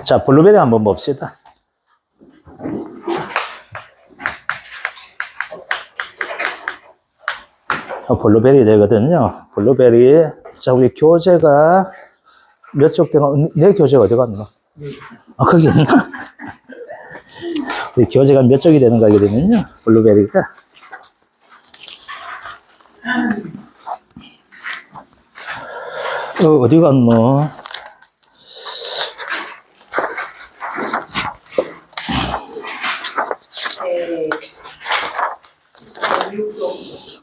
자, 블루베리 한번 봅시다. 블루베리 되거든요. 블루베리. 자, 우리 교재가 몇 쪽 되가, 내 교재가 어디 갔나? 아, 거기 있나? 우리 교재가 몇 쪽이 되는 거게 되면요. 블루베리가. 어디 갔노?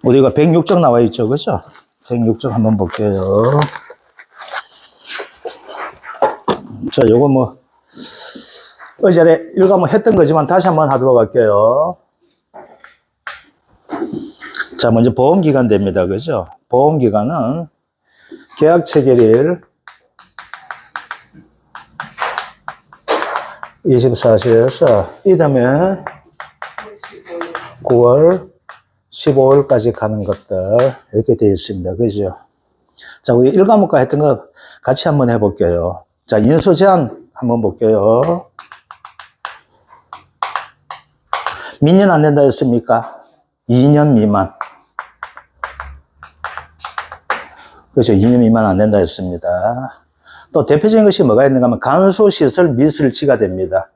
우리가 106쪽 나와 있죠, 그죠? 106쪽 한번 볼게요. 자, 요거 뭐, 어제 일과목 했던 거지만 다시 한번 하도록 할게요. 자, 먼저 보험기간 됩니다, 그죠? 보험기간은 계약 체결일 24시에서 이듬해 9월 15일까지 가는 것들 이렇게 되어 있습니다. 그죠? 자, 우리 1과목과 했던 거 같이 한번 해볼게요. 자, 인수 제한 한번 볼게요. 몇 년 안 된다 했습니까? 2년 미만. 그렇죠. 2년 미만 안 된다 했습니다. 또 대표적인 것이 뭐가 있는가 하면 간소시설 미술지가 됩니다.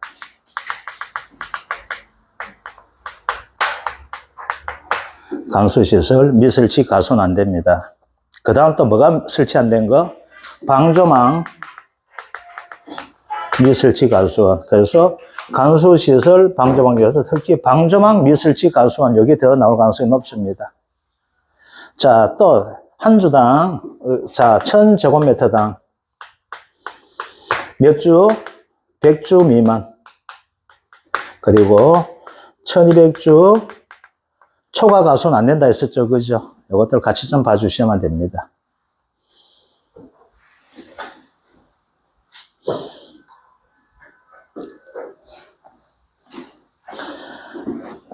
간소시설 미술지 가소는 안 됩니다. 그 다음 또 뭐가 설치 안 된 거? 방조망 미술지 가수원. 그래서 간소시설 방조망에서 특히 방조망 미술지 가수원 여기 더 나올 가능성이 높습니다. 자, 또 한 주당, 자, 1000제곱미터당 몇 주? 100주 미만. 그리고 1200주 초과 가소는 안 된다 했었죠. 그죠? 이것들 같이 좀 봐주시면 됩니다.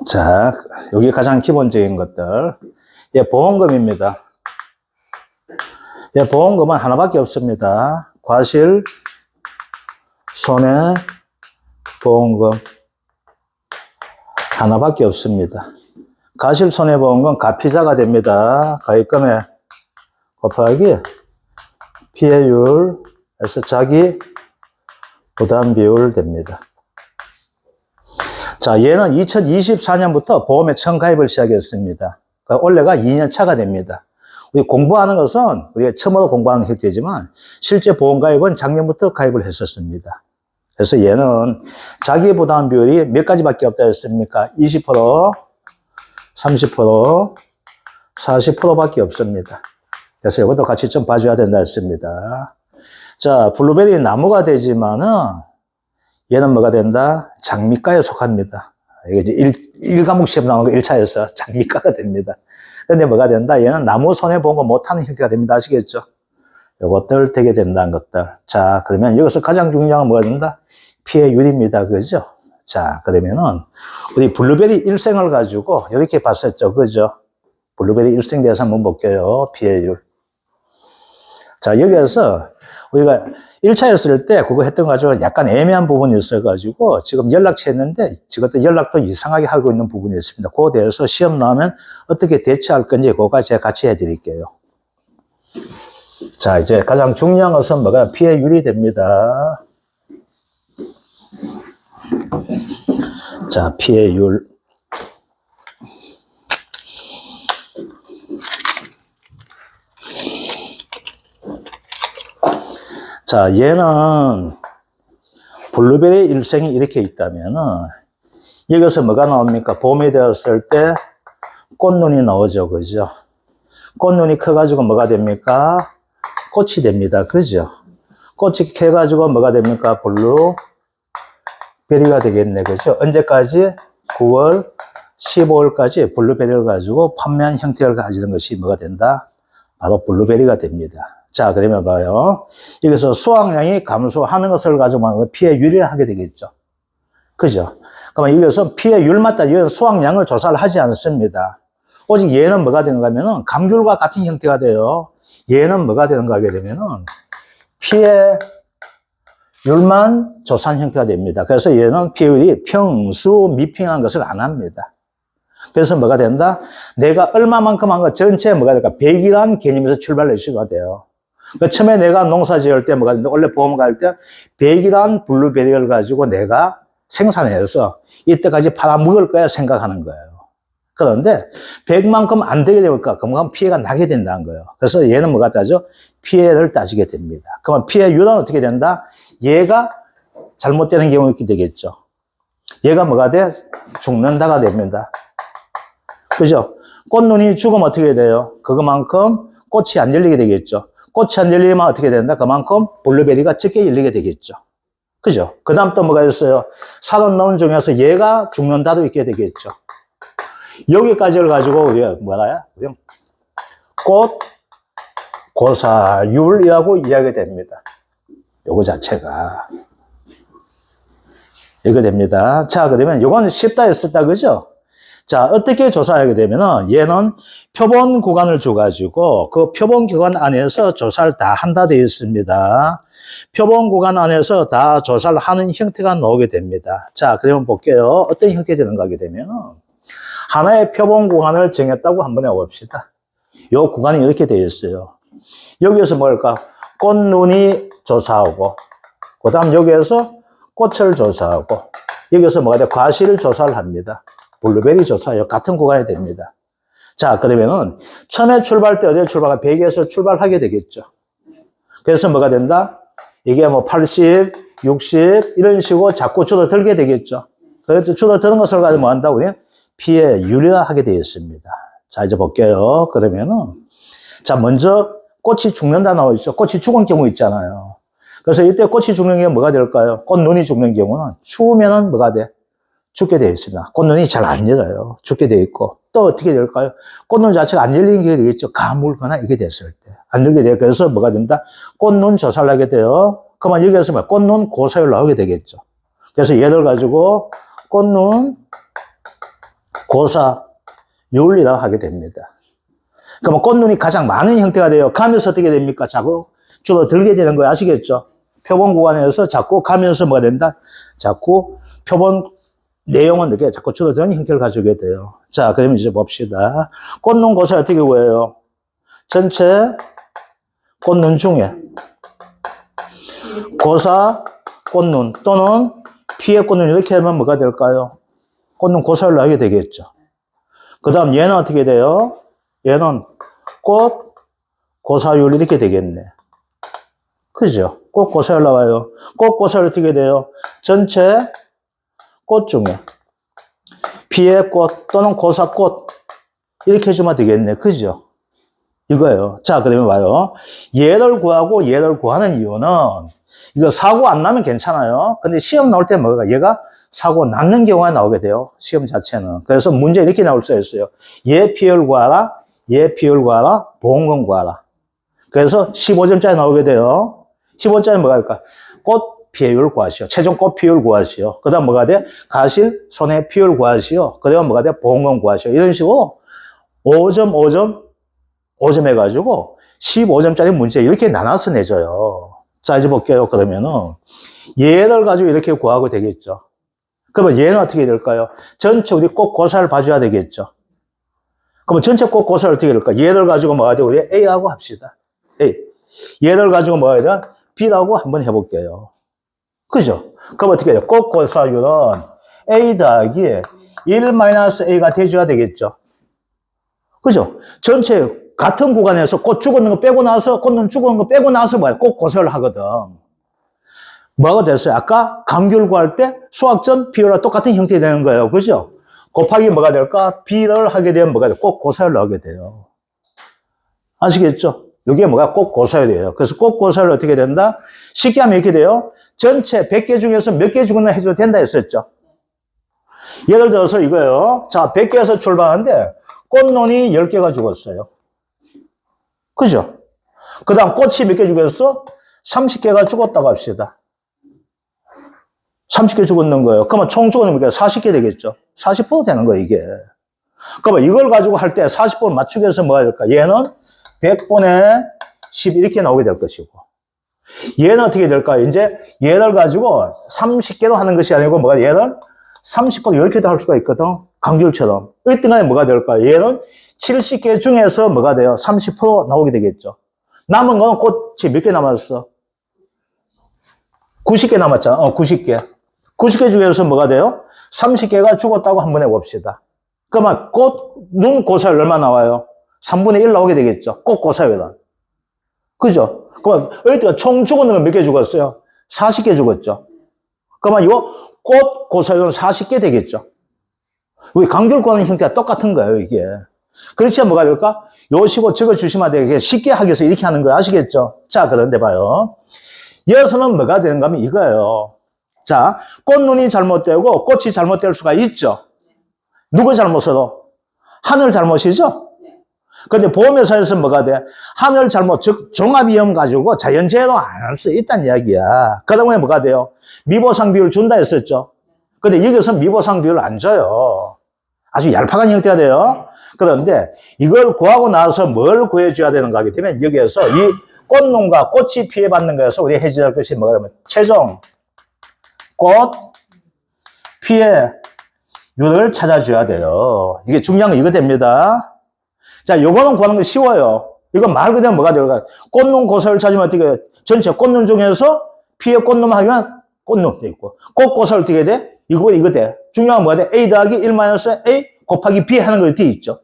자, 여기 가장 기본적인 것들. 예, 보험금입니다. 예, 보험금은 하나밖에 없습니다. 과실, 손해, 보험금. 하나밖에 없습니다. 과실, 손해, 보험금 가피자가 됩니다. 가입금액 곱하기 피해율에서 자기 부담 비율 됩니다. 자, 얘는 2024년부터 보험에 처음 가입을 시작했습니다. 그러니까 올해가 2년 차가 됩니다. 우리 공부하는 것은 우리가 처음으로 공부하는 획되지만 실제 보험 가입은 작년부터 가입을 했었습니다. 그래서 얘는 자기 부담 비율이 몇 가지밖에 없다 했습니까? 20%, 30%, 40%밖에 없습니다. 그래서 이것도 같이 좀 봐줘야 된다 했습니다. 자, 블루베리 나무가 되지만은 얘는 뭐가 된다? 장미과에 속합니다. 이게 이제 1과목 시험 나오는 거 1차에서 장미과가 됩니다. 근데 뭐가 된다? 얘는 나무 손해보험을 못하는 형태가 됩니다. 아시겠죠? 요것들 되게 된다는 것들. 자, 그러면 여기서 가장 중요한 건 뭐가 된다? 피해율입니다. 그죠? 자, 그러면은 우리 블루베리 일생을 가지고 이렇게 봤었죠. 그죠? 블루베리 일생 대해서 한번 볼게요. 피해율. 자, 여기에서 우리가 1차였을 때 그거 했던 거 가지고 약간 애매한 부분이 있어가지고 지금 연락처 했는데 지금도 연락도 이상하게 하고 있는 부분이 있습니다. 그거에 대해서 시험 나오면 어떻게 대처할 건지 그거 제가 같이 해드릴게요. 자, 이제 가장 중요한 것은 뭐가 피해율이 됩니다. 자, 피해율. 자, 얘는 블루베리 일생이 이렇게 있다면은 여기서 뭐가 나옵니까? 봄이 되었을 때 꽃눈이 나오죠. 그죠? 꽃눈이 커가지고 뭐가 됩니까? 꽃이 됩니다. 그죠? 꽃이 커가지고 뭐가 됩니까? 블루베리가 되겠네. 그죠? 언제까지? 9월 15일까지 블루베리를 가지고 판매한 형태를 가지는 것이 뭐가 된다? 바로 블루베리가 됩니다. 자, 그러면 봐요. 여기서 수확량이 감소하는 것을 가지고 피해율을 하게 되겠죠. 그죠? 그러면 여기서 피해율마다 이런 수확량을 조사를 하지 않습니다. 오직 얘는 뭐가 되는가 하면은 감귤과 같은 형태가 돼요. 얘는 뭐가 되는가 하게 되면은 피해율 율만 조사한 형태가 됩니다. 그래서 얘는 피율이 평수 미평한 것을 안 합니다. 그래서 뭐가 된다? 내가 얼마만큼 한 것 전체에 뭐가 될까? 100이라는 개념에서 출발을 해주셔야 돼요. 그 처음에 내가 농사 지을 때 뭐가 된다? 원래 보험 갈 때 100이라는 블루베리를 가지고 내가 생산해서 이때까지 팔아먹을 거야 생각하는 거예요. 그런데 100만큼 안 되게 될까? 그러면 피해가 나게 된다는 거예요. 그래서 얘는 뭐가 따져? 피해를 따지게 됩니다. 그러면 피해율은 어떻게 된다? 얘가 잘못되는 경우 이렇게 되겠죠. 얘가 뭐가 돼? 죽는다가 됩니다. 그죠? 꽃눈이 죽으면 어떻게 돼요? 그것만큼 꽃이 안 열리게 되겠죠. 꽃이 안 열리면 어떻게 된다? 그만큼 블루베리가 적게 열리게 되겠죠. 그죠? 그 다음 또 뭐가 있어요? 사돈 놈 중에서 얘가 죽는다도 있게 되겠죠. 여기까지를 가지고 우리가 뭐라야? 꽃, 고사율이라고 이야기가 됩니다. 요거 자체가. 이거 됩니다. 자, 그러면 요건 쉽다 했었다, 그죠? 자, 어떻게 조사하게 되면은 얘는 표본 구간을 줘가지고 그 표본 구간 안에서 조사를 다 한다 되어 있습니다. 표본 구간 안에서 다 조사를 하는 형태가 나오게 됩니다. 자, 그러면 볼게요. 어떤 형태 되는가 하게 되면은 하나의 표본 구간을 정했다고 한번 해봅시다. 요 구간이 이렇게 되어 있어요. 여기에서 뭘까? 꽃눈이 조사하고, 그 다음 여기에서 꽃을 조사하고, 여기서 뭐가 돼? 과실을 조사를 합니다. 블루베리 조사요. 같은 구간이 됩니다. 자, 그러면은 처음에 출발 때 어디에 출발가 100에서 출발하게 되겠죠. 그래서 뭐가 된다? 이게 뭐 80, 60 이런 식으로 자꾸 줄어들게 되겠죠. 그래서 줄어드는 것을 가지고 뭐 한다? 우리 피해율이라 하게 되어 있습니다. 자, 이제 볼게요. 그러면은 자, 먼저 꽃이 죽는다 나와 있죠. 꽃이 죽은 경우 있잖아요. 그래서 이때 꽃이 죽는 게 뭐가 될까요? 꽃눈이 죽는 경우는 추우면은 뭐가 돼? 죽게 되어 있습니다. 꽃눈이 잘 안 열어요. 죽게 되어 있고. 또 어떻게 될까요? 꽃눈 자체가 안 열리는 게 되겠죠. 가물거나 이게 됐을 때. 안 열게 돼요. 그래서 뭐가 된다? 꽃눈 조사를 하게 돼요. 그러면 여기에서 뭐 꽃눈 고사율 나오게 되겠죠. 그래서 얘를 가지고 꽃눈 고사율이라고 하게 됩니다. 그러면 꽃눈이 가장 많은 형태가 돼요. 가면서 어떻게 됩니까? 자꾸 줄어들게 되는 거예요. 아시겠죠? 표본 구간에서 자꾸 가면서 뭐가 된다? 자꾸 표본 내용은 이렇게 자꾸 줄어드는 형태를 가지게 돼요. 자, 그러면 이제 봅시다. 꽃눈 고사 어떻게 구해요? 전체 꽃눈 중에 고사 꽃눈 또는 피해 꽃눈 이렇게 하면 뭐가 될까요? 꽃눈 고사율 나오게 되겠죠. 그 다음 얘는 어떻게 돼요? 얘는 꽃 고사율 이렇게 되겠네. 그죠? 꽃 고사율 나와요. 꽃 고사율 어떻게 돼요? 전체 꽃 중에 피해 꽃 또는 고사꽃 이렇게 해주면 되겠네. 그죠? 이거예요. 자, 그러면 봐요. 얘를 구하고 얘를 구하는 이유는 이거 사고 안 나면 괜찮아요. 근데 시험 나올 때 뭐가 얘가 사고 낳는 경우가 나오게 돼요. 시험 자체는. 그래서 문제 이렇게 나올 수 있어요. 얘 피해를 구하라. 얘 피해를 구하라. 보험금 구하라. 그래서 15점짜리 나오게 돼요. 15점짜리 뭐가 될까? 꽃 피해율 구하시오. 최종 꽃 피해율 구하시오. 그 다음 뭐가 돼? 가실 손해 피해율 구하시오. 그 다음 뭐가 돼? 보험금 구하시오. 이런 식으로 5점, 5점, 5점 해가지고 15점짜리 문제 이렇게 나눠서 내줘요. 자, 이제 볼게요. 그러면은 얘를 가지고 이렇게 구하고 되겠죠. 그러면 얘는 어떻게 될까요? 전체 우리 꼭 고사를 봐줘야 되겠죠. 그러면 전체 꼭 고사를 어떻게 될까? 얘를 가지고 뭐가 돼? 우리 A라고 합시다. A. 얘를 가지고 뭐가 돼? B라고 한번 해볼게요. 그죠? 그럼 어떻게 돼요? 꼭 고사율은 A 더하기 1-A가 돼줘야 되겠죠. 그죠? 전체 같은 구간에서 꽃 죽었는 거 빼고 나서, 꽃눈 죽은 거 빼고 나서 뭐야? 꼭 고사를 하거든. 뭐가 됐어요? 아까 감귤 구할 때 수학점 비율과 똑같은 형태가 되는 거예요. 그죠? 곱하기 뭐가 될까? B를 하게 되면 뭐가 돼요? 꼭 고사율을 하게 돼요. 아시겠죠? 이게 뭐가 꼭 고사율이에요. 그래서 꼭 고사율 어떻게 된다? 쉽게 하면 이렇게 돼요. 전체 100개 중에서 몇 개 죽었나 해줘도 된다 했었죠. 예를 들어서 이거예요. 자, 100개에서 출발하는데 꽃눈이 10개가 죽었어요. 그죠? 그 다음 꽃이 몇 개 죽었어? 30개가 죽었다고 합시다. 30개 죽었는 거예요. 그러면 총 죽었는 게 40개 되겠죠. 40% 되는 거예요, 이게. 그러면 이걸 가지고 할 때 40% 맞추기 위해서 뭐가 될까? 얘는 100분의 10 이렇게 나오게 될 것이고. 얘는 어떻게 될까요? 이제 얘를 가지고 30개도 하는 것이 아니고 뭐가 얘를 30번 10개도 할 수가 있거든. 강귤처럼. 이때 간에 뭐가 될까요? 얘는 70개 중에서 뭐가 돼요? 30% 나오게 되겠죠. 남은 건 꽃이 몇 개 남았어? 90개 남았잖아. 90개. 90개 중에서 뭐가 돼요? 30개가 죽었다고 한번 해봅시다. 그러면 눈 고사율 얼마 나와요? 3분의 1 나오게 되겠죠. 꽃 고사율은. 그죠? 그러면 이때 총 죽은 건 몇 개 죽었어요? 40개 죽었죠. 그러면 이거 꽃 고사율은 40개 되겠죠. 우리 강귤과는 형태가 똑같은 거예요, 이게. 그렇지, 뭐가 될까? 요 식으로 적어주시면 되게 쉽게 하기 위해서 이렇게 하는 거 아시겠죠? 자, 그런데 봐요. 여기서는 뭐가 되는가 하면 이거예요. 자, 꽃눈이 잘못되고 꽃이 잘못될 수가 있죠. 누구 잘못으로? 하늘 잘못이죠? 근데 보험회사에서 뭐가 돼? 하늘 잘못, 즉, 종합위험 가지고 자연재해도 안 할 수 있다는 이야기야. 그 다음에 뭐가 돼요? 미보상 비율 준다 했었죠. 근데 여기서 미보상 비율을 안 줘요. 아주 얄팍한 형태가 돼요. 그런데 이걸 구하고 나서 뭘 구해줘야 되는가 하게 되면 여기에서 이 꽃농가 꽃이 피해받는 거에서 우리가 해줘야 할 것이 뭐가 되면 최종 꽃 피해율을 찾아줘야 돼요. 이게 중요한 거 이거 됩니다. 자, 요거는 구하는 거 쉬워요. 이거 말 그대로 뭐가 될까요? 꽃농 고사율 찾으면 어떻게 돼? 전체 꽃농 중에서 피해 꽃농 하면 꽃농 돼 있고 꽃 고사율 어떻게 돼? 이거 돼. 중요한 건 뭐가 돼? A 더하기 1-A 곱하기 B 하는 거 돼 있죠.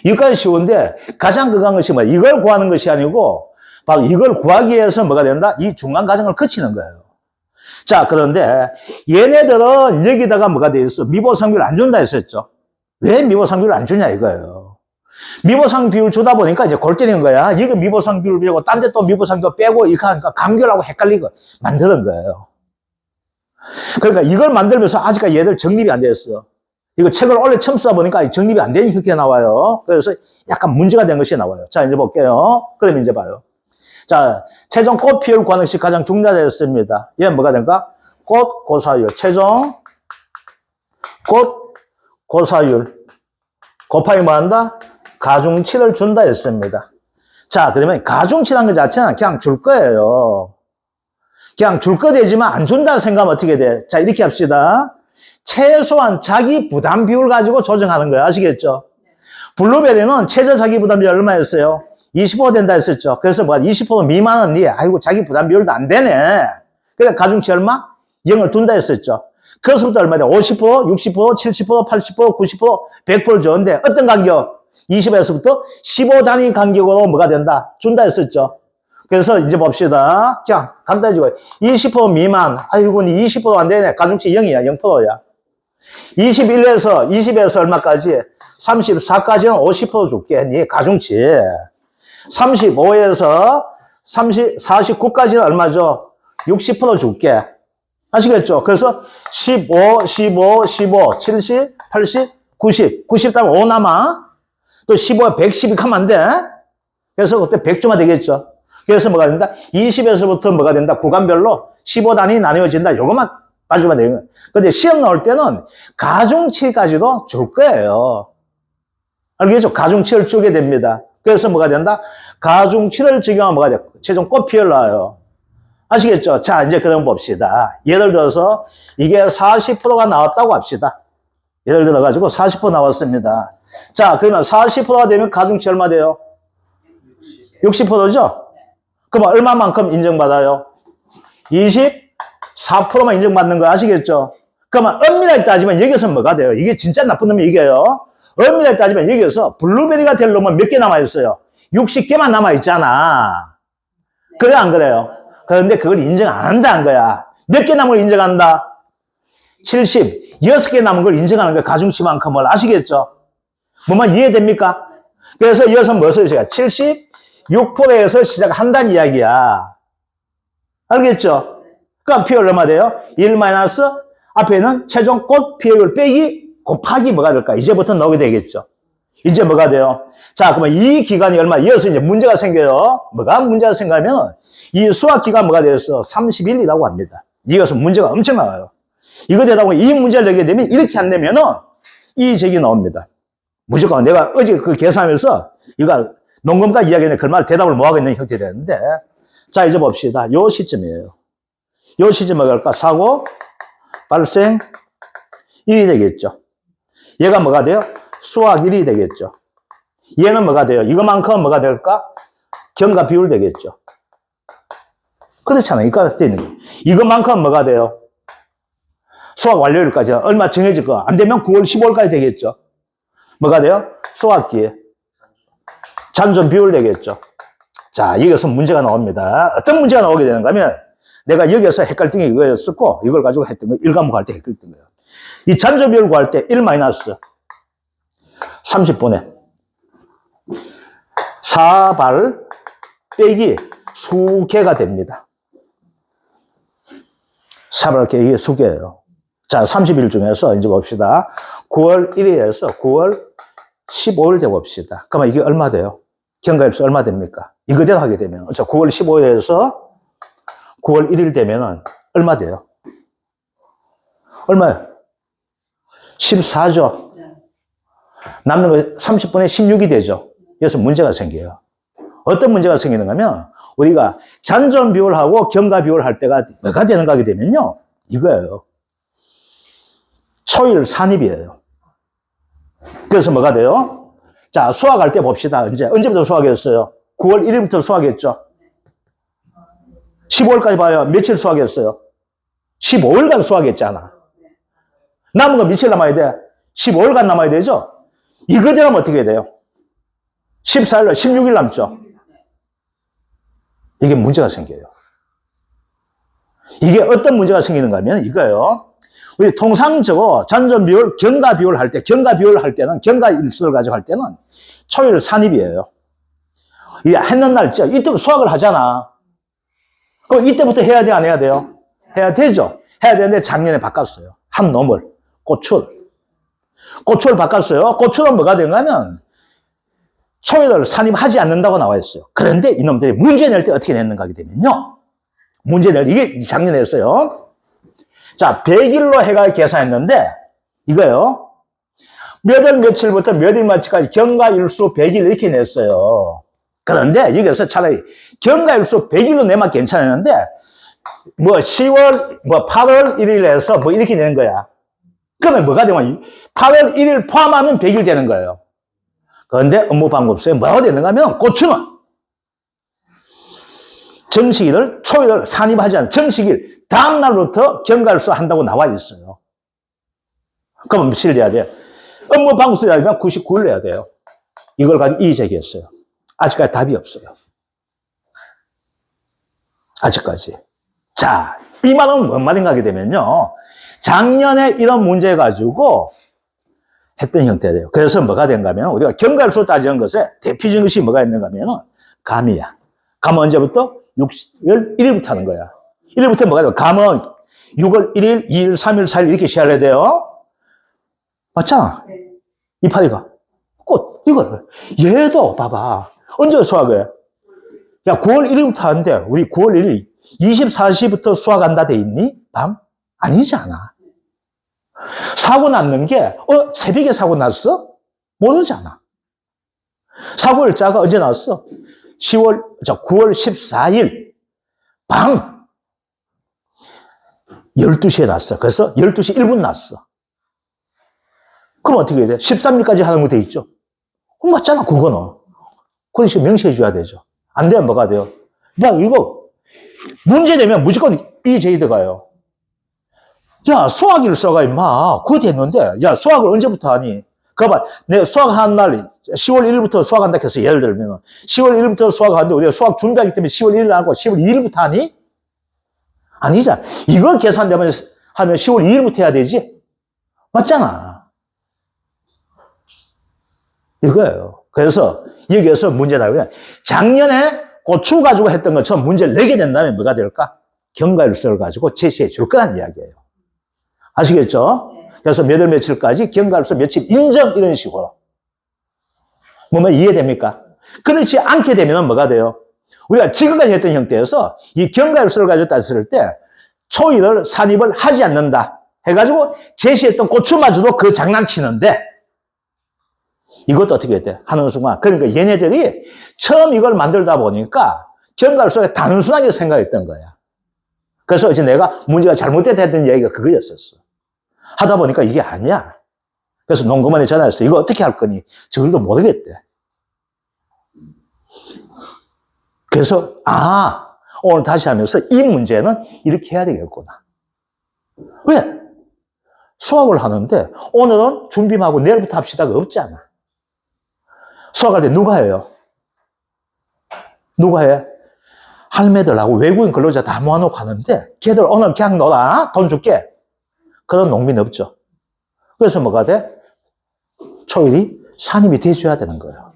이거까지 쉬운데 가장 극한 것이 뭐야? 이걸 구하는 것이 아니고 바로 이걸 구하기 위해서 뭐가 된다? 이 중간 과정을 거치는 거예요. 자, 그런데 얘네들은 여기다가 뭐가 돼 있어? 미보상 비율 안 준다 했었죠. 왜 미보상 비율 안 주냐 이거예요. 미보상 비율 주다 보니까 이제 골 때리는 거야. 이거 미보상 비율 빼고 딴 데 또 미보상 비율 빼고 이거 하니까 감귤하고 헷갈리고 만드는 거예요. 그러니까 이걸 만들면서 아직까지 얘들 정립이 안 됐어. 이거 책을 원래 처음 써보니까 정립이 안 되는 형태가 나와요. 그래서 약간 문제가 된 것이 나와요. 자, 이제 볼게요. 그럼 이제 봐요. 자, 최종 꽃 피율 구하는 것이 가장 중요하였습니다. 얘는 뭐가 될까? 꽃 고사율. 최종 꽃 고사율. 곱하기 뭐 한다? 가중치를 준다 했습니다. 자, 그러면 가중치라는 것 자체는 그냥 줄 거예요. 그냥 줄 거 되지만 안 준다 생각하면 어떻게 돼? 자, 이렇게 합시다. 최소한 자기 부담 비율 가지고 조정하는 거예요. 아시겠죠? 블루베리는 최저 자기 부담 비율 얼마였어요? 25% 된다 했었죠. 그래서 뭐가 20% 미만은 아이고 자기 부담 비율도 안 되네. 그러니까 가중치 얼마? 0을 둔다 했었죠. 그것부터 얼마냐? 50%, 60%, 70%, 80%, 90%, 100% 줬는데 어떤 간격? 20에서부터 15단위 간격으로 뭐가 된다? 준다 했었죠. 그래서 이제 봅시다. 자, 간단해지고 20% 미만. 아이고 20% 안 되네. 가중치 0이야. 0%야. 20에서 얼마까지? 34까지는 50% 줄게. 네 가중치. 35에서 49까지는 얼마죠? 60% 줄게. 아시겠죠? 그래서 15, 70, 80, 90 따면 5 남아. 또 15에 112 하면 안 돼. 그래서 그때 100조만 되겠죠. 그래서 뭐가 된다? 20에서부터 뭐가 된다? 구간별로 15단위 나뉘어진다. 요것만 빠지면 되는 거예요. 근데 시험 나올 때는 가중치까지도 줄 거예요. 알겠죠? 가중치를 주게 됩니다. 그래서 뭐가 된다? 가중치를 적용하면 뭐가 돼? 최종 꽃 피율 나와요. 아시겠죠? 자, 이제 그럼 봅시다. 예를 들어서 이게 40%가 나왔다고 합시다. 예를 들어가지고 40% 나왔습니다. 자, 그러면 40%가 되면 가중치 얼마 돼요? 60%죠? 그럼 얼마만큼 인정받아요? 24%만 인정받는 거 아시겠죠? 그러면 엄밀하게 따지면 여기서 뭐가 돼요? 이게 진짜 나쁜 놈이 이겨요. 엄밀하게 따지면 여기서 블루베리가 될 놈은 몇 개 남아있어요? 60개만 남아있잖아. 그래 안 그래요? 그런데 그걸 인정 안 한다는 거야. 몇 개 남은 걸 인정한다? 6개 남은 걸 인정하는 거야. 가중치만큼을. 아시겠죠? 뭐만 이해됩니까? 그래서 이어서 무엇을 제가 76%에서 시작한다는 이야기야. 알겠죠? 그럼 피율 얼마 돼요? 1 마이너스 앞에는 최종 꽃 피율 빼기 곱하기 뭐가 될까? 이제부터 나오게 되겠죠. 이제 뭐가 돼요? 자, 그러면 이 기간이 얼마? 이어서 이제 문제가 생겨요. 뭐가 문제가 생기면 이 수학 기간 뭐가 되었어? 30일이라고 합니다. 이것은 문제가 엄청 나와요. 이거 되다 보면 이 문제를 내게 되면 이렇게 안 되면은 이 적이 나옵니다. 무조건 내가 어제 그 계산하면서 이거 농금과 이야기는 그 말 대답을 못 하고 있는 형태 되는데 자, 이제 봅시다. 요 시점이에요. 요 시점 뭐가 할까? 사고, 발생, 1이 되겠죠. 얘가 뭐가 돼요? 수학 1이 되겠죠. 얘는 뭐가 돼요? 이거만큼 뭐가 될까? 경과 비율 되겠죠. 그렇잖아요. 이거 되는 게. 이것만큼 뭐가 돼요? 수학 완료일까지 얼마 정해질 거. 안 되면 9월 15일까지 되겠죠. 뭐가 돼요? 수학기에. 잔존 비율 되겠죠. 자, 여기서 문제가 나옵니다. 어떤 문제가 나오게 되는가 하면, 내가 여기서 헷갈린 게 이거였었고, 이걸 가지고 했던 거, 1과목 할 때 헷갈렸던 거예요. 이 잔존 비율 구할 때 1 마이너스 30분에 4발 빼기 수개가 됩니다. 4발 빼기 수개예요. 자, 30일 중에서 이제 봅시다. 9월 1일에서 9월 15일 돼봅시다. 그러면 이게 얼마 돼요? 경과일수 얼마 됩니까? 이거대로 하게 되면. 자, 9월 15일에서 9월 1일 되면은 얼마 돼요? 얼마요? 14죠. 남는 거 30분에 16이 되죠. 그래서 문제가 생겨요. 어떤 문제가 생기는가 하면, 우리가 잔존 비율하고 경과 비율 할 때가 뭐가 되는가 하게 되면요. 이거예요. 초일 산입이에요. 그래서 뭐가 돼요? 자, 수학할 때 봅시다. 이제 언제부터 수학했어요? 9월 1일부터 수학했죠. 15일까지 봐요. 며칠 수학했어요? 15일간 수학했잖아. 남은 거 며칠 남아야 돼? 15일간 남아야 되죠? 이거 되면 어떻게 돼요? 14일, 16일 남죠? 이게 문제가 생겨요. 이게 어떤 문제가 생기는가 하면 이거예요. 우리 통상적으로 잔존 비율, 경과 비율 할 때, 경과 비율 할 때는, 경과 일수를 가지고 할 때는 초일 산입이에요. 이 했는 날짜, 이때 수학을 하잖아. 그럼 이때부터 해야 돼, 안 해야 돼요? 해야 되죠. 해야 되는데 작년에 바꿨어요. 한 놈을. 고출. 고출 바꿨어요. 고출은 뭐가 된가 하면 초일을 산입하지 않는다고 나와 있어요. 그런데 이놈들이 문제 낼 때 어떻게 냈는가 하게 되면요. 문제 낼 때, 이게 작년에 했어요. 자, 100일로 해가 계산했는데, 이거요. 몇 월 며칠부터 몇 일 며칠까지 경과일수 100일 이렇게 냈어요. 그런데 여기서 차라리 경과일수 100일로 내면 괜찮았는데, 뭐 10월, 뭐 8월 1일에서 뭐 이렇게 낸 거야. 그러면 뭐가 되면 8월 1일 포함하면 100일 되는 거예요. 그런데 업무방법서에 뭐라고 되는가 하면, 고추는 정식일을, 초일을 산입하지 않은 정식일, 다음날부터 경과일수 한다고 나와 있어요. 그러면 며칠 돼야 돼요? 업무방법서에 하면 99일 내야 돼요. 이걸 가지고 이의 제기했어요. 아직까지 답이 없어요. 아직까지. 자, 이 말은 뭔 말인가 하게 되면요. 작년에 이런 문제 가지고 했던 형태예요. 그래서 뭐가 된가 하면, 우리가 경과일수 따지는 것에 대표적인 것이 뭐가 있는가 하면, 감이야. 감은 언제부터? 6월 1일부터 하는 거야. 1일부터 뭐가 돼요? 감은 6월 1일, 2일, 3일, 4일 이렇게 시작해야 돼요. 맞잖아. 이파리가. 꽃, 이거를. 얘도 봐봐. 언제 수학해? 야, 9월 1일부터 하는데, 우리 9월 1일 24시부터 수학한다 돼 있니? 밤? 아니잖아. 사고 났는 게, 새벽에 사고 났어? 모르잖아. 사고 일자가 언제 났어? 9월 14일, 밤 12시에 났어. 그래서 12시 1분 났어. 그럼 어떻게 해야 돼? 13일까지 하는 거 돼 있죠? 그럼 맞잖아, 그거는. 그래서 명시해 줘야 되죠. 안 되면 뭐가 돼요? 야, 이거, 문제 되면 무조건 이 제이 들어가요. 야, 수학일 써가, 임마. 그거 됐는데, 야, 수학을 언제부터 하니? 그거 봐. 내가 수학하는 날, 10월 1일부터 수학한다 해서 예를 들면, 10월 1일부터 수학하는데, 우리가 수학 준비하기 때문에 10월 1일 하고 10월 2일부터 하니? 아니잖아. 이걸 계산되면, 하면 10월 2일부터 해야 되지? 맞잖아. 이거예요. 그래서, 여기에서 문제다. 작년에 고추 가지고 했던 것처럼 문제를 내게 된다면 뭐가 될까? 경과일수를 가지고 제시해 줄 거란 이야기예요. 아시겠죠? 그래서 몇 월 며칠까지 경과일수 며칠 인정 이런 식으로. 뭐면 이해됩니까? 그렇지 않게 되면 뭐가 돼요? 우리가 지금까지 했던 형태에서 이 경과일수를 가지고 따졌을 때 초일을 산입을 하지 않는다 해가지고 제시했던 고추마저도 그 장난치는데 이것도 어떻게 돼? 하는 순간. 그러니까 얘네들이 처음 이걸 만들다 보니까 경과일수가 단순하게 생각했던 거야. 그래서 이제 내가 문제가 잘못됐다 했던 얘기가 그거였었어. 하다 보니까 이게 아니야. 그래서 농구만에 전화했어. 이거 어떻게 할 거니? 저들도 모르겠대. 그래서, 오늘 다시 하면서 이 문제는 이렇게 해야 되겠구나. 왜? 수학을 하는데 오늘은 준비하고 내일부터 합시다가 없잖아. 수학할 때 누가 해요? 누가 해? 할매들하고 외국인 근로자 다 모아놓고 하는데 걔들 오늘 그냥 놀아. 돈 줄게. 그런 농민은 없죠. 그래서 뭐가 돼? 초일이 산입이 돼줘야 되는 거예요.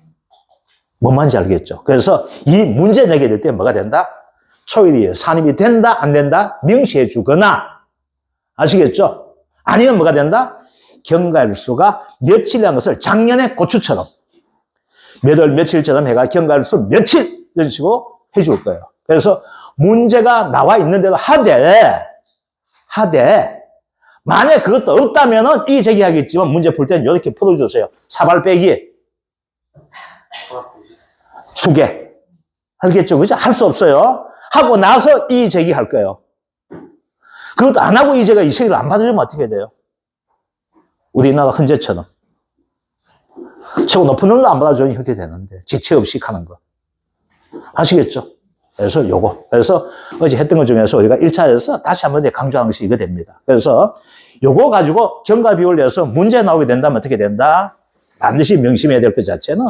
뭔 말인지 알겠죠? 그래서 이 문제 내게 될 때 뭐가 된다? 초일이 산입이 된다, 안 된다? 명시해 주거나, 아시겠죠? 아니면 뭐가 된다? 경과일수가 며칠이라는 것을 작년에 고추처럼 몇 월 며칠처럼 해가 경과일수 며칠 이런 식으로 해줄 거예요. 그래서 문제가 나와 있는데도 하되 만약 그것도 없다면은 이 제기하겠지만 문제 풀 때는 이렇게 풀어주세요. 사발 빼기 수계 알겠죠? 그죠? 할 수 없어요. 하고 나서 이 제기할 거예요. 그것도 안 하고 이 제가 이 제기를 안 받아주면 어떻게 돼요? 우리나라 헌재처럼 최고 높은 놈도 안 받아주는 형태 되는데 지체 없이 하는 거 아시겠죠? 그래서 요거 그래서 어제 했던 것 중에서 우리가 1차에서 다시 한번 강조하는 것이 이거 됩니다. 그래서 요거 가지고 경과 비율 내서 문제 나오게 된다면 어떻게 된다? 반드시 명심해야 될 것 자체는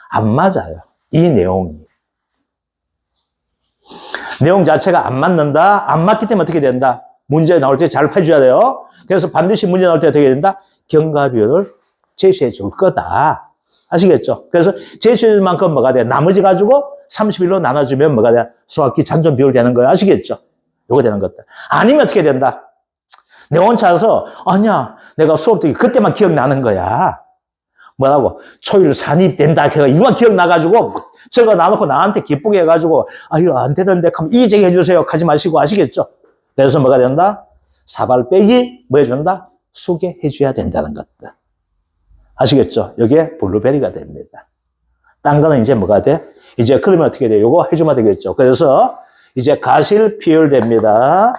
안 맞아요. 이 내용이 내용 자체가 안 맞는다. 안 맞기 때문에 어떻게 된다? 문제 나올 때 잘 해줘야 돼요. 그래서 반드시 문제 나올 때 어떻게 된다? 경과 비율을 제시해 줄 거다. 아시겠죠? 그래서 제시해 줄 만큼 뭐가 돼? 나머지 가지고 31로 나눠주면 뭐가 돼? 수학기 잔존 비율 되는 거예요. 아시겠죠? 요거 되는 것들. 아니면 어떻게 된다? 내 혼자 와서, 아니야, 내가 수업 때 그때만 기억나는 거야. 뭐라고? 초일 산입된다. 이만 기억나가지고 적어 놔놓고 나한테 기쁘게 해가지고, 이거 안 되던데, 그럼 이 얘기 해주세요. 하지 마시고, 아시겠죠? 그래서 뭐가 된다? 사발 빼기, 뭐 해준다? 소개해줘야 된다는 것들. 아시겠죠? 이게 블루베리가 됩니다. 딴 거는 이제 뭐가 돼? 이제 그러면 어떻게 돼? 요거 해주면 되겠죠. 그래서 이제 가실 피율됩니다.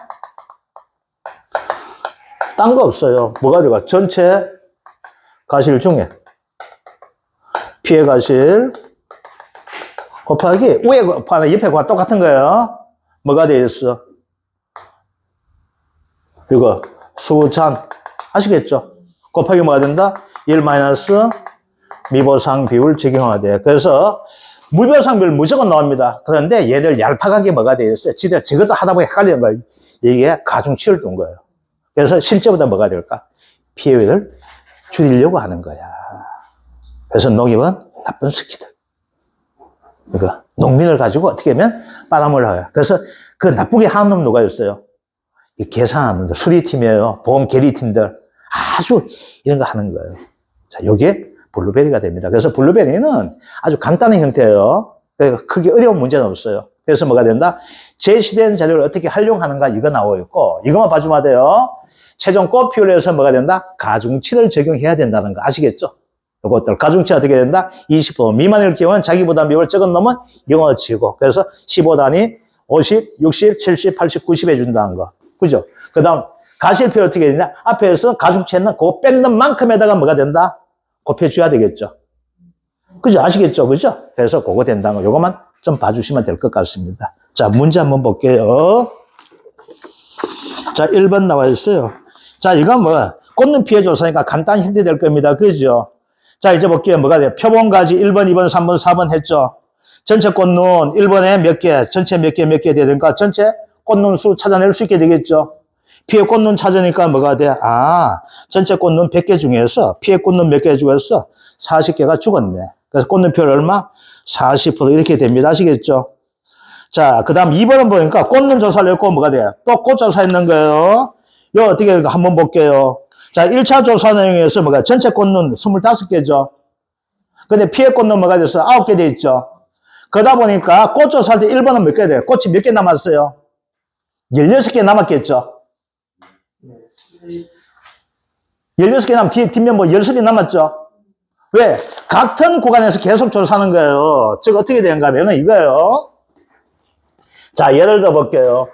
딴 거 없어요. 뭐가 들어가? 전체 가실 중에 피해 가실 곱하기 위에 곱하기 옆에 곱하기 똑같은 거예요. 뭐가 돼 있어? 이거 수잔 아시겠죠? 곱하기 뭐가 된다? 1 마이너스 미보상 비율 적용화돼. 그래서 무비보상 비율 무조건 나옵니다. 그런데 얘들 얄팍하게 뭐가 돼 있어요? 지들 저것도 하다 보니 헷갈리는 거예요. 이게 가중치를 둔 거예요. 그래서 실제보다 뭐가 될까? 피해를 줄이려고 하는 거야. 그래서 농협은 나쁜 새끼들. 그러니까 농민을 가지고 어떻게 하면 빨아먹으려고 해요. 그래서 그 나쁘게 하는 놈 누가 있어요? 이 계산하는 놈들, 수리팀이에요. 보험 계리팀들. 아주 이런 거 하는 거예요. 자, 요게 블루베리가 됩니다. 그래서 블루베리는 아주 간단한 형태예요. 그러니까 크게 어려운 문제는 없어요. 그래서 뭐가 된다? 제시된 자료를 어떻게 활용하는가 이거 나와 있고, 이것만 봐주면 돼요. 최종 꽃피율에서 뭐가 된다? 가중치를 적용해야 된다는 거 아시겠죠? 이것들 가중치 어떻게 된다? 20% 미만일 경우는 자기보다 비율 적은 놈은 0을 치고, 그래서 15단위 50, 60, 70, 80, 90 해준다는 거. 그죠? 그 다음 가실표 어떻게 되냐? 앞에서 가중치는 그거 뺏는 만큼에다가 뭐가 된다? 곱해줘야 되겠죠. 그죠? 아시겠죠? 그죠? 그래서 그거 된다는 거. 요것만 좀 봐주시면 될 것 같습니다. 자, 문제 한번 볼게요. 자, 1번 나와 있어요. 자, 이건 뭐, 꽂는 피해 조사니까 간단히 힌트 될 겁니다. 그죠? 자, 이제 볼게요. 뭐가 돼요? 표본가지 1번, 2번, 3번, 4번 했죠? 전체 꽃눈 1번에 몇 개, 전체 몇 개 돼야 되니까 전체 꽃눈 수 찾아낼 수 있게 되겠죠? 피해 꽃눈 찾으니까 뭐가 돼? 전체 꽃눈 100개 중에서 피해 꽃눈 몇 개 중에서 40개가 죽었네. 그래서 꽃눈 피율 얼마? 40% 이렇게 됩니다. 아시겠죠? 자, 그 다음 2번은 보니까 꽃눈 조사를 했고 뭐가 돼요? 또 꽃 조사했는 거예요. 이거 어떻게 한번 볼게요. 자, 1차 조사 내용에서 뭐가 전체 꽃눈 25개죠. 근데 피해 꽃눈 뭐가 됐어? 9개 돼 있죠. 그러다 보니까 꽃 조사할 때 1번은 몇 개 돼요? 꽃이 몇 개 남았어요? 16개 남았겠죠. 16개 남면 뒷면 뭐 13개 남았죠. 왜? 같은 구간에서 계속 조사하는 거예요. 즉 어떻게 되는가 하면 이거예요. 자, 예를 들어 볼게요.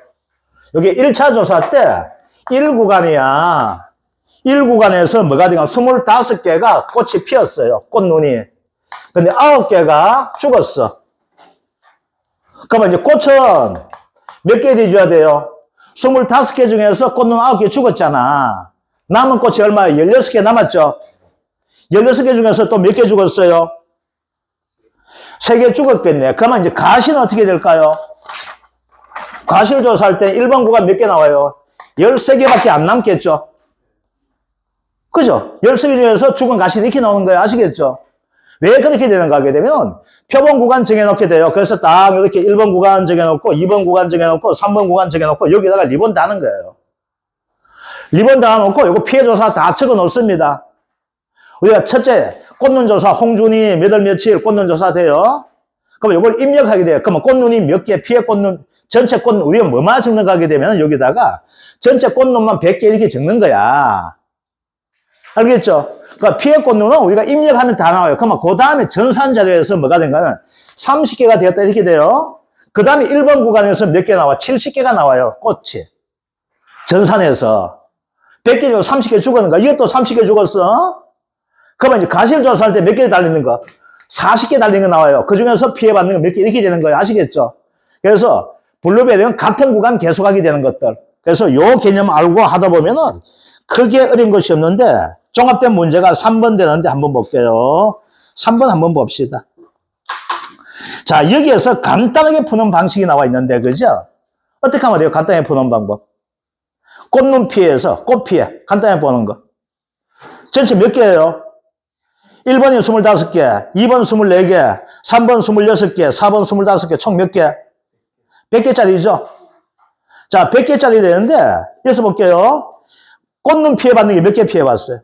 여기 1차 조사 때 1구간이야. 1구간에서 뭐가 되냐? 25개가 꽃이 피었어요. 꽃눈이. 근데 9개가 죽었어. 그러면 이제 꽃은 몇 개 뒤줘야 돼요? 25개 중에서 꽃눈 9개 죽었잖아. 남은 꽃이 얼마예요? 16개 남았죠? 16개 중에서 또 몇 개 죽었어요? 3개 죽었겠네. 그러면 이제 가시는 어떻게 될까요? 가시를 조사할 때 1번 구간 몇 개 나와요? 13개밖에 안 남겠죠? 그죠? 13개 중에서 죽은 가시 이렇게 나오는 거예요. 아시겠죠? 왜 그렇게 되는가 하게 되면 표본 구간 정해놓게 돼요. 그래서 딱 이렇게 1번 구간 정해놓고 2번 구간 정해놓고 3번 구간 정해놓고 여기다가 리본 다는 거예요. 리본 달아놓고 이거 피해 조사 다 적어 놓습니다. 우리가 첫째 꽃눈 조사 홍준이 몇 월 며칠 꽃눈 조사 돼요. 그럼 이걸 입력하게 돼요. 그러면 꽃눈이 몇 개 피해 꽃눈 전체 꽃눈 우리가 뭐만 적는가 하게 되면 여기다가 전체 꽃눈만 100개 이렇게 적는 거야. 알겠죠? 그러니까 피해 꽃눈은 우리가 입력하면 다 나와요. 그러면 그 다음에 전산 자료에서 뭐가 된가는 30개가 되었다 이렇게 돼요. 그 다음에 1번 구간에서 몇 개 나와? 70개가 나와요. 꽃이. 전산에서. 100개 중에 30개 죽었는가? 이것도 30개 죽었어? 그러면 이제 가시를 조사할 때 몇 개 달리는 거? 40개 달리는 거 나와요. 그 중에서 피해받는 거 몇 개 이렇게 되는 거예요. 아시겠죠? 그래서 블루베리는 같은 구간 계속하게 되는 것들. 그래서 요 개념 알고 하다 보면은 크게 어려운 것이 없는데 종합된 문제가 3번 되는데 한번 볼게요. 3번 한번 봅시다. 자, 여기에서 간단하게 푸는 방식이 나와 있는데, 그죠? 어떻게 하면 돼요? 간단하게 푸는 방법. 꽃눈 피해에서 꽃 피해. 간단하게 보는 거. 전체 몇 개예요? 1번이 25개, 2번 24개, 3번 26개, 4번 25개, 총 몇 개? 100개짜리죠? 자, 100개짜리 되는데, 여기서 볼게요. 꽃눈 피해받는 게 몇 개 피해봤어요?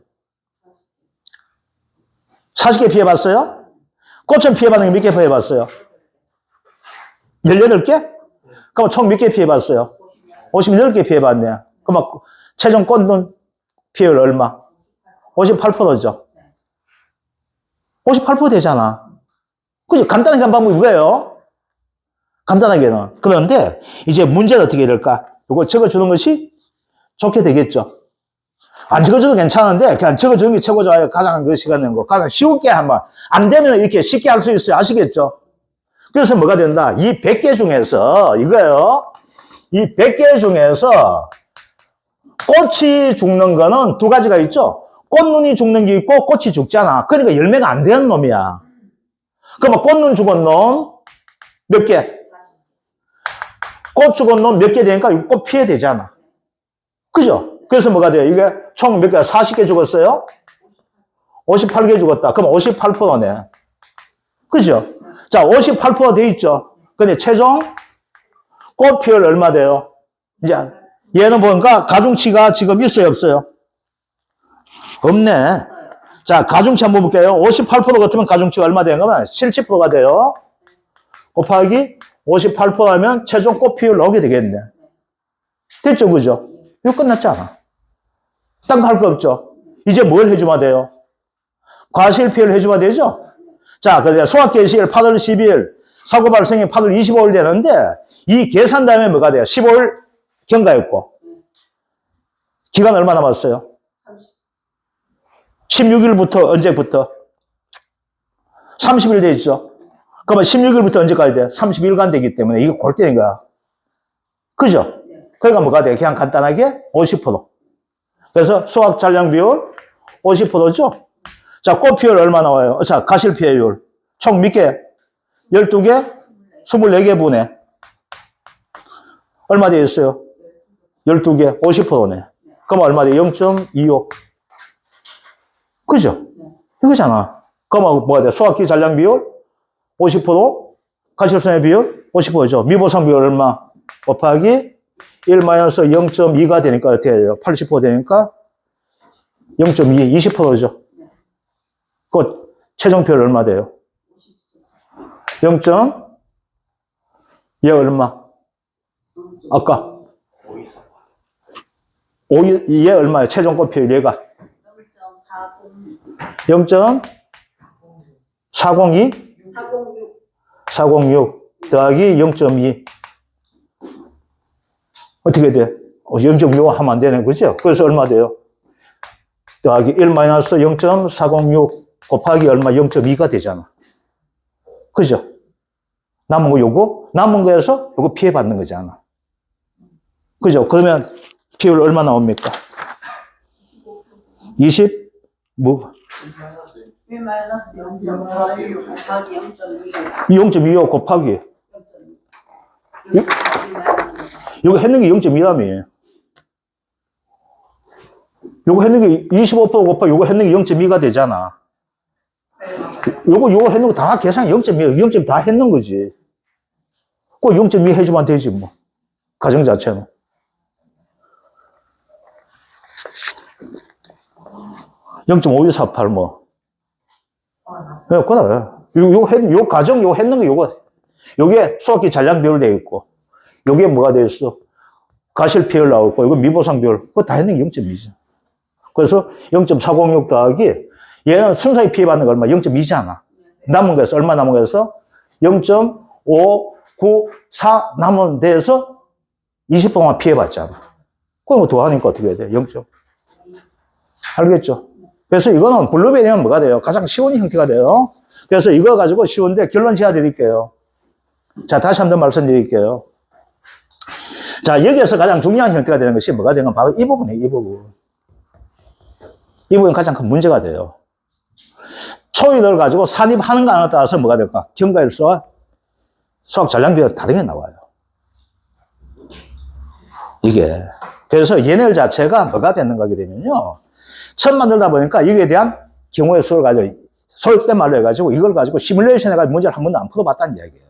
40개 피해봤어요? 꽃은 피해받는 게 몇 개 피해봤어요? 18개? 그럼 총 몇 개 피해봤어요? 58개 피해봤네. 그럼 최종 꽃눈 피해율 얼마? 58%죠. 58% 되잖아. 그죠? 간단하게 한 방법이 뭐예요? 간단하게는. 그런데 이제 문제는 어떻게 될까? 이걸 적어주는 것이 좋게 되겠죠. 안 적어줘도 괜찮은데 그냥 적어주는 게 최고 좋아요. 가장 그 시간 낸 거. 가장 쉽게 한번. 안 되면 이렇게 쉽게 할 수 있어요. 아시겠죠? 그래서 뭐가 된다? 이 100개 중에서 이거예요. 이 100개 중에서 꽃이 죽는 거는 두 가지가 있죠. 꽃눈이 죽는 게 있고 꽃이 죽잖아. 그러니까 열매가 안 되는 놈이야. 그러면 꽃눈 죽은 놈 몇 개? 꽃 죽은 놈 몇 개 되니까 꽃 피해 되잖아. 그죠? 그래서 뭐가 돼요? 이게 총 몇 개? 40개 죽었어요? 58개 죽었다. 그럼 58%네. 그죠? 자, 58% 돼 있죠? 근데 최종 꽃 피해율 얼마 돼요? 이제 얘는 보니까 가중치가 지금 있어요, 없어요? 없네. 자, 가중치 한번 볼게요. 58% 같으면 가중치가 얼마 되는 거면 70%가 돼요. 곱하기 58% 하면 최종 꽃 피해율 나오게 되겠네. 됐죠, 그죠? 이거 끝났잖아. 딴 거 할 거 없죠? 이제 뭘 해주면 돼요? 과실 피해를 해주면 되죠? 자, 그래서 소학 개시일 8월 10일, 사고 발생이 8월 25일 되는데, 이 계산 다음에 뭐가 돼요? 15일 경과했고. 기간 얼마 남았어요? 16일부터 언제부터? 30일 돼 있죠? 그러면 16일부터 언제까지 돼? 30일간 되기 때문에 이거 골때린 거야. 그죠? 그러니까 뭐가 돼? 그냥 간단하게 50%. 그래서 수학 잔량 비율 50%죠? 자, 꽃 피해율 얼마 나와요? 자, 가실 피해율. 총 몇 개? 12개? 24개 분에. 얼마 돼 있어요? 12개, 50%네. 그럼 얼마 돼? 0.25. 그죠? 이거잖아. 그럼 뭐가 돼? 수학기 잔량 비율 50%, 가실손해 비율 50%죠. 미보상 비율 얼마? 곱하기 1-0.2가 되니까 어떻게 해요? 80% 되니까 0.2, 20%죠. 그 최종 비율 얼마 돼요? 0. 얘 얼마? 아까 5, 얘 얼마예요? 최종 꽃피율 얘가 0.402? 406 더하기 0.2 어떻게 돼? 0.25 하면 안 되는 거죠? 그래서 얼마 돼요? 더하기 1 마이너스 0.406 곱하기 얼마? 0.2가 되잖아. 그죠? 남은 거 요거? 남은 거에서 요거 피해받는 거잖아. 그죠? 그러면 비율 얼마 나옵니까? 20, 뭐? 1 마이너스 0.46 곱하기 0.25. 0.25 곱하기. 요거 했는 게 0.2라며. 요거 했는 게 25% 곱하기 요거 했는 게 0.2가 되잖아. 요거 했는 거 다 계산 0.2, 0.2 다 했는 거지. 꼭 0.2 해주면 되지, 뭐. 가정 자체는. (0.5248) 뭐. 네, 그래. 요 가정, 요거 했는 거 요거. 요게 수학기 잔량 비율 되어 있고, 요게 뭐가 되어 있어? 가실 비율 나오고, 이거 미보상 비율. 그거 다 했는 게 0.2죠. 그래서 0.406 더하기, 얘는 순서에 피해받는 거 얼마? 0.2잖아. 남은 거에서, 얼마 남은 거에서? 0.594 남은 데에서 20%만 피해받잖아. 그럼 더하니까 어떻게 해야 돼? 0. 알겠죠? 그래서 이거는 블루베리는 뭐가 돼요? 가장 쉬운 형태가 돼요. 그래서 이거 가지고 쉬운데 결론 지어 드릴게요. 자, 다시 한번 말씀드릴게요. 자, 여기에서 가장 중요한 형태가 되는 것이 뭐가 되는 건 바로 이 부분이에요, 이 부분. 이 부분이 가장 큰 문제가 돼요. 초일을 가지고 산입하는가 안 하는가에 따라서 뭐가 될까? 경과일수와 수학 잔량비가 다르게 나와요. 이게. 그래서 얘네들 자체가 뭐가 되는 거게 되면요. 처음 만들다 보니까 여기에 대한 경우의 수를 가지고, 소액된 말로 해가지고 이걸 가지고 시뮬레이션 해가지고 문제를 한 번도 안 풀어봤다는 이야기예요.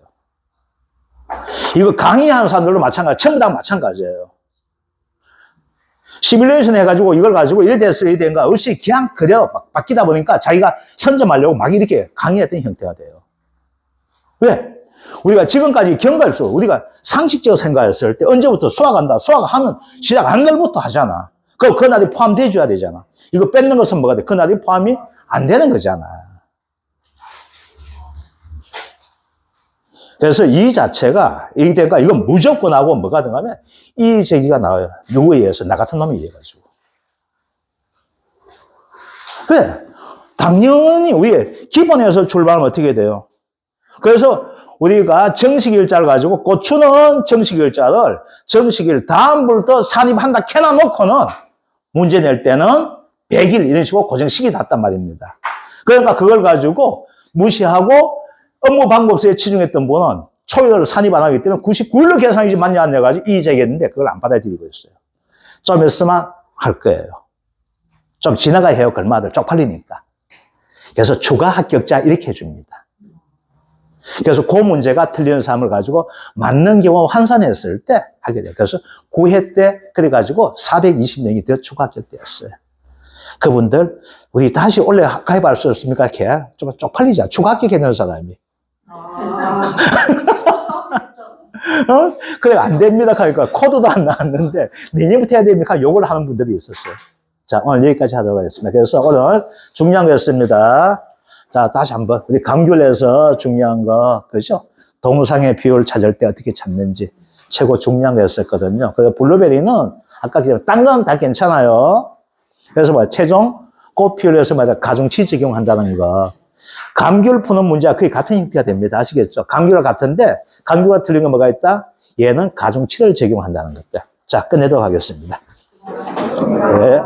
이거 강의하는 사람들도 마찬가지, 전부 다 마찬가지예요. 시뮬레이션 해가지고 이걸 가지고 이래 됐어, 이래 된가 없이 그냥 그대로 막 바뀌다 보니까 자기가 선점하려고 막 이렇게 강의했던 형태가 돼요. 왜? 우리가 지금까지 경과일수, 우리가 상식적으로 생각했을 때 언제부터 수학한다, 수학하는 시작하는 날부터 하잖아. 그 날이 포함돼줘야 되잖아. 이거 뺏는 것은 뭐가 돼? 그 날이 포함이 안 되는 거잖아. 그래서 이 자체가, 이건 무조건 하고 뭐가 되냐면, 이 제기가 나와요. 누구에 의해서? 나 같은 놈에 의해가지고. 왜? 당연히 우리 기본에서 출발하면 어떻게 돼요? 그래서 우리가 정식일자를 가지고 고추는 정식일자를 정식일 다음부터 산입한다 캐놔놓고는 문제 낼 때는 100일 이런 식으로 고정식이 났단 말입니다. 그러니까 그걸 가지고 무시하고 업무 방법서에 치중했던 분은 초일을 산입 안 하기 때문에 99일로 계산이지 맞냐 안 해가지고 이의제기했는데 그걸 안 받아들이고 있어요. 좀 있으면 할 거예요. 좀 지나가 해요. 걸마들 쪽팔리니까. 그래서 추가 합격자 이렇게 해줍니다. 그래서 그 문제가 틀리는 사람을 가지고 맞는 경우 환산했을 때 하게 돼요. 그래서 9회 때 그래가지고 420명이 더 추가 합격되었어요. 그분들 우리 다시 원래 가입할 수 없습니까? 걔 좀 쪽팔리자. 추가 합격했는 사람이. 그래 안 됩니다. 그러니까 코드도 안 나왔는데 내년부터 해야 됩니까? 요걸 하는 분들이 있었어요. 자, 오늘 여기까지 하도록 하겠습니다. 그래서 오늘 중요한 거였습니다. 자, 다시 한번 우리 감귤에서 중요한 거 그죠? 동상의 비율을 찾을 때 어떻게 찾는지 최고 중요한 거였었거든요. 그래서 블루베리는 아까 딴 건 다 괜찮아요. 그래서 뭐 최종 꽃피율에서 가중치 적용한다는 거. 감귤 푸는 문제와 거의 같은 형태가 됩니다. 아시겠죠? 감귤과 같은데 감귤과 틀린 건 뭐가 있다? 얘는 가중치를 적용한다는 것들. 자, 끝내도록 하겠습니다. 네.